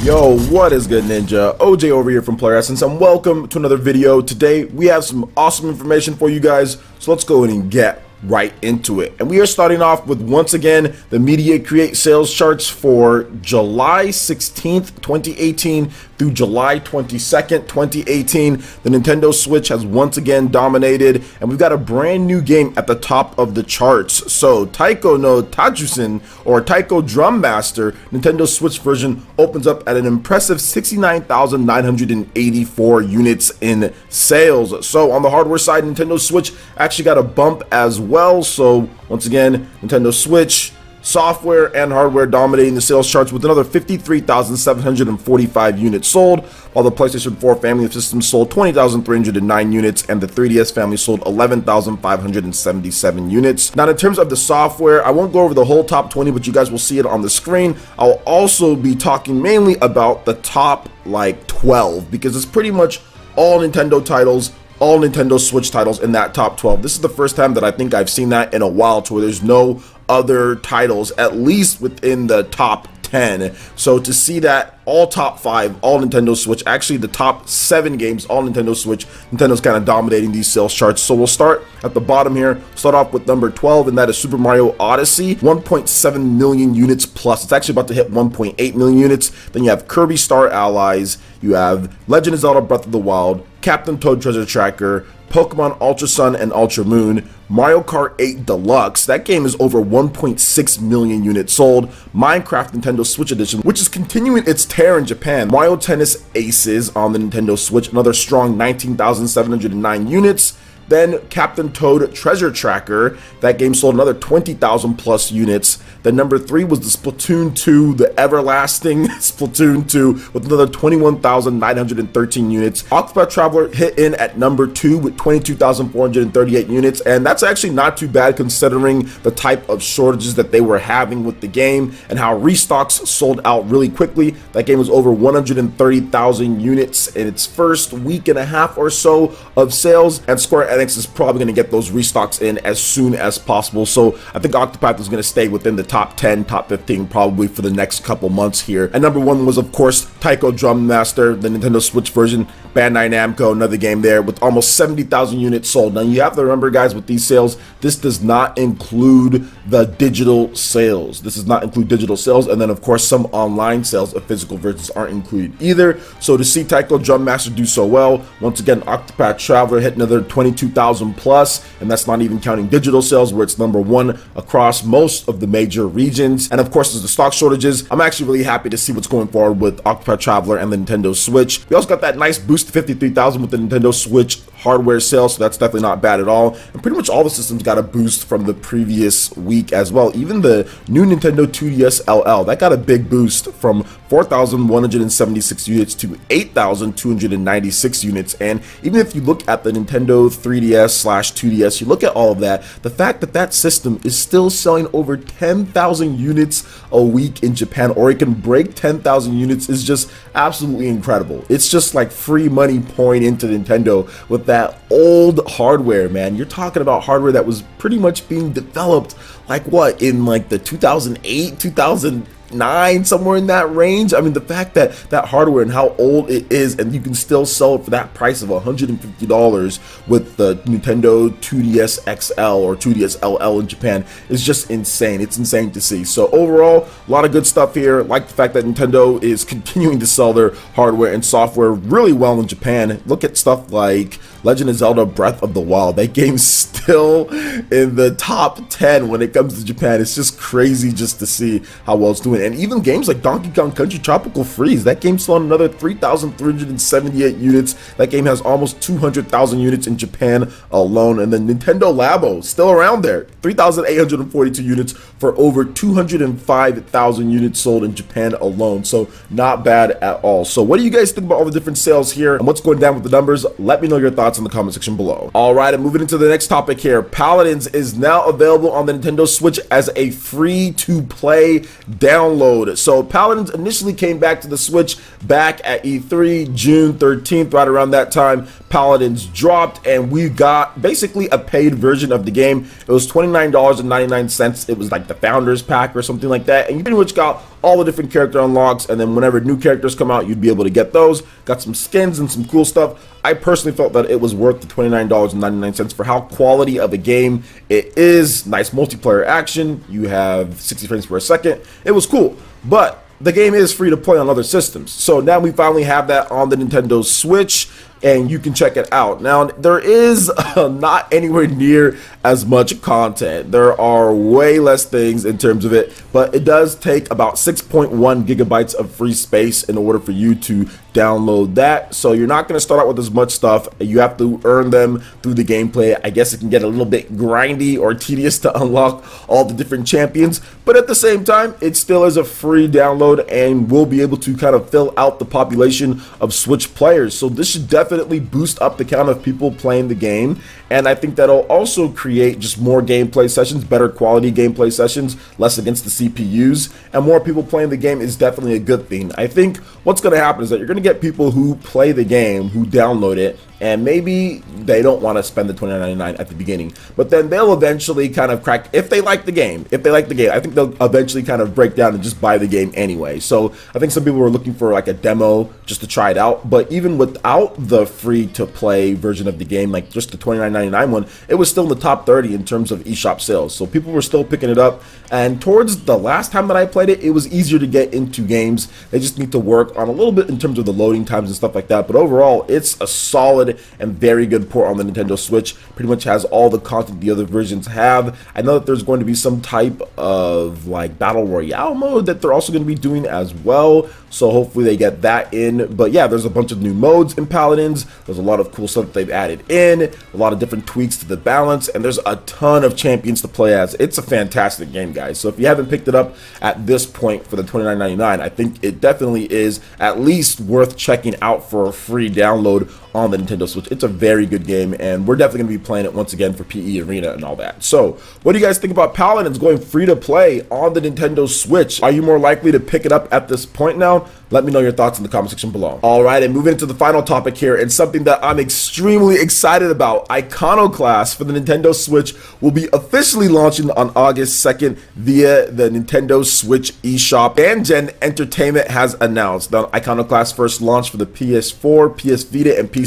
Yo, what is good, Ninja? OJ over here from Player Essence, and welcome to another video. Today we have some awesome information for you guys, so let's go ahead and get right into it. And we are starting off with, once again, the Media Create sales charts for July 16th, 2018 through July 22nd, 2018. The Nintendo Switch has once again dominated, and we've got a brand new game at the top of the charts. So Taiko no Tajusen, or Taiko Drum Master, Nintendo Switch version, opens up at an impressive 69,984 units in sales. So on the hardware side, Nintendo Switch actually got a bump as well. So once again, Nintendo Switch software and hardware dominating the sales charts with another 53,745 units sold, while the PlayStation 4 family of systems sold 20,309 units and the 3DS family sold 11,577 units. Now, in terms of the software, I won't go over the whole top 20, but you guys will see it on the screen. I'll also be talking mainly about the top 12, because it's pretty much all Nintendo titles, all Nintendo Switch titles in that top 12. This is the first time that I think I've seen that in a while, to where there's no other titles, at least within the top 10. So to see that all top 5, all Nintendo Switch, actually the top 7 games, all Nintendo Switch, Nintendo's kind of dominating these sales charts. So we'll start at the bottom here, start off with number 12, and that is Super Mario Odyssey, 1.7 million units plus. It's actually about to hit 1.8 million units. Then you have Kirby Star Allies, you have Legend of Zelda Breath of the Wild, Captain Toad Treasure Tracker, Pokemon Ultra Sun and Ultra Moon, Mario Kart 8 Deluxe, that game is over 1.6 million units sold, Minecraft Nintendo Switch Edition, which is continuing its tear in Japan, Mario Tennis Aces on the Nintendo Switch, another strong 19,709 units. Then Captain Toad Treasure Tracker, that game sold another 20,000 plus units. Then number 3 was the Splatoon 2, the everlasting Splatoon 2, with another 21,913 units. Octopath Traveler hit in at number 2 with 22,438 units, and that's actually not too bad considering the type of shortages that they were having with the game and how restocks sold out really quickly. That game was over 130,000 units in its first week and a half or so of sales, and Square Enix is probably going to get those restocks in as soon as possible. So I think Octopath is going to stay within the top 10, top 15 probably for the next couple months here. And number 1 was, of course, Taiko Drum Master, the Nintendo Switch version, Bandai Namco, another game there with almost 70,000 units sold. Now you have to remember, guys, with these sales, this does not include the digital sales. This does not include digital sales, and then of course some online sales of physical versions aren't included either. So to see Taiko Drum Master do so well, once again, Octopath Traveler hit another 22,000 plus, and that's not even counting digital sales, where it's number 1 across most of the major regions. And of course, there's the stock shortages. I'm actually really happy to see what's going forward with Octopath Traveler and the Nintendo Switch. We also got that nice boost to 53,000 with the Nintendo Switch hardware sale, so that's definitely not bad at all. And pretty much all the systems got a boost from the previous week as well. Even the new Nintendo 2DS LL, that got a big boost from 4,176 units to 8,296 units. And even if you look at the Nintendo 3DS/2DS, you look at all of that, the fact that that system is still selling over 10,000 units a week in Japan, or it can break 10,000 units, is just absolutely incredible. It's just like free money pouring into Nintendo with that old hardware, man. You're talking about hardware that was pretty much being developed like what, in like the 2008, 2009, somewhere in that range. I mean, the fact that that hardware and how old it is, and you can still sell it for that price of $150 with the Nintendo 2DS XL or 2DS LL in Japan is just insane. It's insane to see. So overall, a lot of good stuff here. Like the fact that Nintendo is continuing to sell their hardware and software really well in Japan. Look at stuff like Legend of Zelda Breath of the Wild. That game's still in the top 10 when it comes to Japan. It's just crazy just to see how well it's doing. And even games like Donkey Kong Country Tropical Freeze, that game sold another 3,378 units. That game has almost 200,000 units in Japan alone. And then Nintendo Labo, still around there, 3,842 units for over 205,000 units sold in Japan alone. So not bad at all. So what do you guys think about all the different sales here and what's going down with the numbers? Let me know your thoughts in the comment section below. Alright, and moving into the next topic here, Paladins is now available on the Nintendo Switch as a free-to-play download. So Paladins initially came back to the Switch back at E3, June 13th, right around that time. Paladins dropped, and we got basically a paid version of the game. It was $29.99. It was like the Founders Pack or something like that, and you pretty much got all the different character unlocks, and then whenever new characters come out, you'd be able to get those. Got some skins and some cool stuff. I personally felt that it was worth the $29.99 for how quality of a game it is. Nice multiplayer action. You have 60 frames per second. It was cool, but the game is free to play on other systems. So now we finally have that on the Nintendo Switch, and you can check it out. Now, there is not anywhere near as much content. There are way less things in terms of it, but it does take about 6.1 gigabytes of free space in order for you to download that. So you're not going to start out with as much stuff. You have to earn them through the gameplay. I guess it can get a little bit grindy or tedious to unlock all the different champions, but at the same time, it still is a free download and will be able to kind of fill out the population of Switch players. So this should definitely boost up the count of people playing the game, and I think that'll also create just more gameplay sessions, better quality gameplay sessions, less against the CPUs, and more people playing the game is definitely a good thing. I think what's going to happen is that you're going to get people who play the game, who download it, and maybe they don't want to spend the $29.99 at the beginning, but then they'll eventually kind of crack, if they like the game, I think they'll eventually kind of break down and just buy the game anyway. So I think some people were looking for like a demo just to try it out, but even without the free to play version of the game, like just the $29.99 one, it was still in the top 30 in terms of eShop sales. So people were still picking it up, and towards the last time that I played it, it was easier to get into games. They just need to work on a little bit in terms of the loading times and stuff like that, but overall it's a solid and very good port on the Nintendo Switch. Pretty much has all the content the other versions have. I know that there's going to be some type of like battle royale mode that they're also going to be doing as well, so hopefully they get that in. But yeah, there's a bunch of new modes in Paladins. There's a lot of cool stuff that they've added in, a lot of different tweaks to the balance, and there's a ton of champions to play as. It's a fantastic game, guys. So if you haven't picked it up at this point for the $29.99, I think it definitely is at least worth checking out for a free download on the Nintendo Switch. It's a very good game, and we're definitely going to be playing it once again for PE Arena and all that. So what do you guys think about Paladins going free to play on the Nintendo Switch? Are you more likely to pick it up at this point now? Let me know your thoughts in the comment section below. All right, and moving into the final topic here, and something that I'm extremely excited about. Iconoclasts for the Nintendo Switch will be officially launching on August 2nd via the Nintendo Switch eShop. Gen Entertainment has announced that Iconoclasts first launched for the PS4, PS Vita, and PC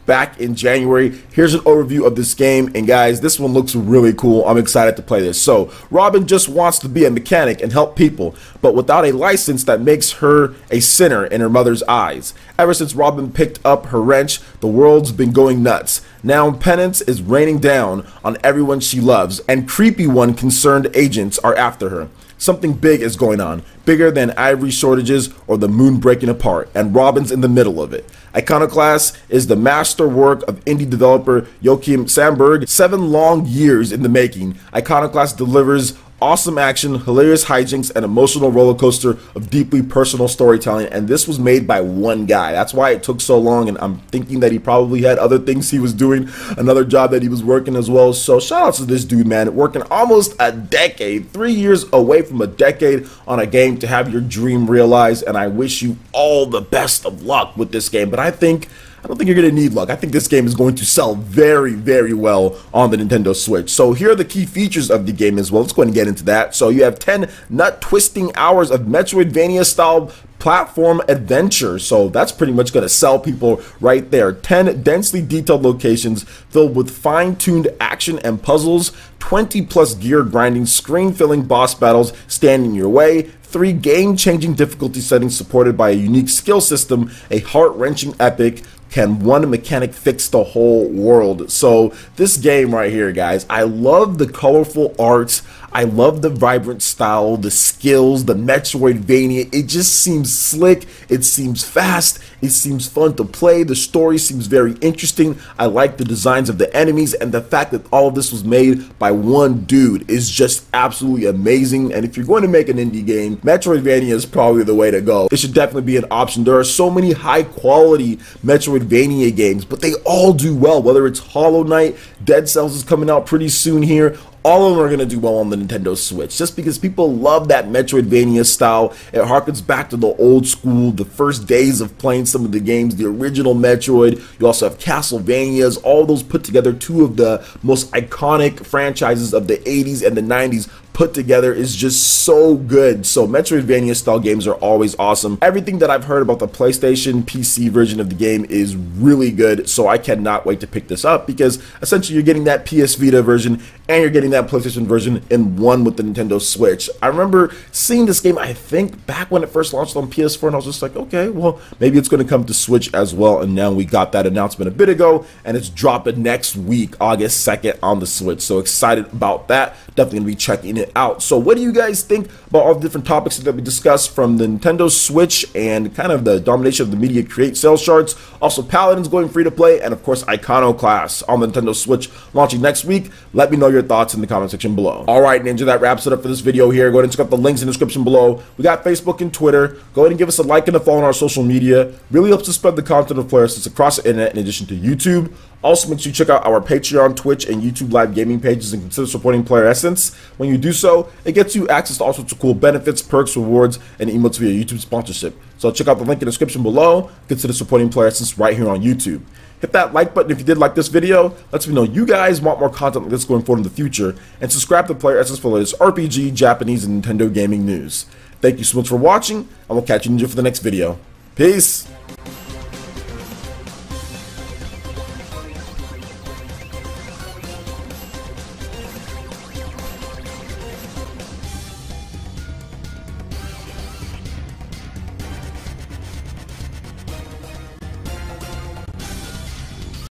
back in January. Here's an overview of this game, and guys, this one looks really cool. I'm excited to play this. So, Robin just wants to be a mechanic and help people, but without a license that makes her a sinner in her mother's eyes. Ever since Robin picked up her wrench, the world's been going nuts. Now penance is raining down on everyone she loves, and creepy one concerned agents are after her. Something big is going on, bigger than ivory shortages or the moon breaking apart, and Robin's in the middle of it. Iconoclasts is the masterwork of indie developer Joachim Sandberg. 7 long years in the making, Iconoclasts delivers awesome action, hilarious hijinks, and emotional roller coaster of deeply personal storytelling, and this was made by one guy. That's why it took so long, and I'm thinking that he probably had other things he was doing, another job that he was working as well. So shout out to this dude, man, working almost a decade, 3 years away from a decade on a game to have your dream realized, and I wish you all the best of luck with this game. But I don't think you're going to need luck. I think this game is going to sell very, very well on the Nintendo Switch. So here are the key features of the game as well. Let's go ahead and get into that. So you have 10 nut-twisting hours of Metroidvania-style platform adventure. So that's pretty much going to sell people right there. 10 densely detailed locations filled with fine-tuned action and puzzles, 20+ gear grinding, screen-filling boss battles standing in your way, 3 game-changing difficulty settings supported by a unique skill system, a heart-wrenching epic. Can one mechanic fix the whole world? So this game right here, guys, I love the colorful art. I love the vibrant style, the skills, the Metroidvania. It just seems slick. It seems fast. It seems fun to play. The story seems very interesting. I like the designs of the enemies, and the fact that all of this was made by one dude is just absolutely amazing. And if you're going to make an indie game, Metroidvania is probably the way to go. It should definitely be an option. There are so many high quality Metroidvania games, but they all do well, whether it's Hollow Knight, Dead Cells is coming out pretty soon here. All of them are going to do well on the Nintendo Switch just because people love that Metroidvania style. It harkens back to the old school, the first days of playing some of the games, the original Metroid. You also have Castlevanias, all those put together, 2 of the most iconic franchises of the 80s and the 90s put together is just so good. So Metroidvania style games are always awesome. Everything that I've heard about the PlayStation PC version of the game is really good, so I cannot wait to pick this up, because essentially you're getting that PS Vita version and you're getting that PlayStation version in one with the Nintendo Switch. I remember seeing this game, I think back when it first launched on PS4, and I was just like, okay, well, maybe it's going to come to Switch as well. And now we got that announcement a bit ago, and it's dropping next week, August 2nd on the Switch. So excited about that. Definitely going to be checking it out. So what do you guys think about all the different topics that we discussed, from the Nintendo Switch and kind of the domination of the media create sales charts, also Paladins going free to play, and of course Iconoclasts on the Nintendo Switch launching next week? Let me know your thoughts in the comment section below. All right, Ninja, that wraps it up for this video here. Go ahead and check out the links in the description below. We got Facebook and Twitter. Go ahead and give us a like and a follow on our social media. Really helps to spread the content of Player Essence across the internet, in addition to YouTube. Also, make sure you check out our Patreon, Twitch, and YouTube live gaming pages and consider supporting Player Essence. When you do so, it gets you access to all sorts of cool benefits, perks, rewards, and emotes via YouTube sponsorship. So check out the link in the description below. Consider supporting Player Essence right here on YouTube. Hit that like button if you did like this video. Let me know you guys want more content like this going forward in the future. And subscribe to Player Essence for the latest RPG, Japanese, and Nintendo gaming news. Thank you so much for watching, and we'll catch you, Ninja, for the next video. Peace!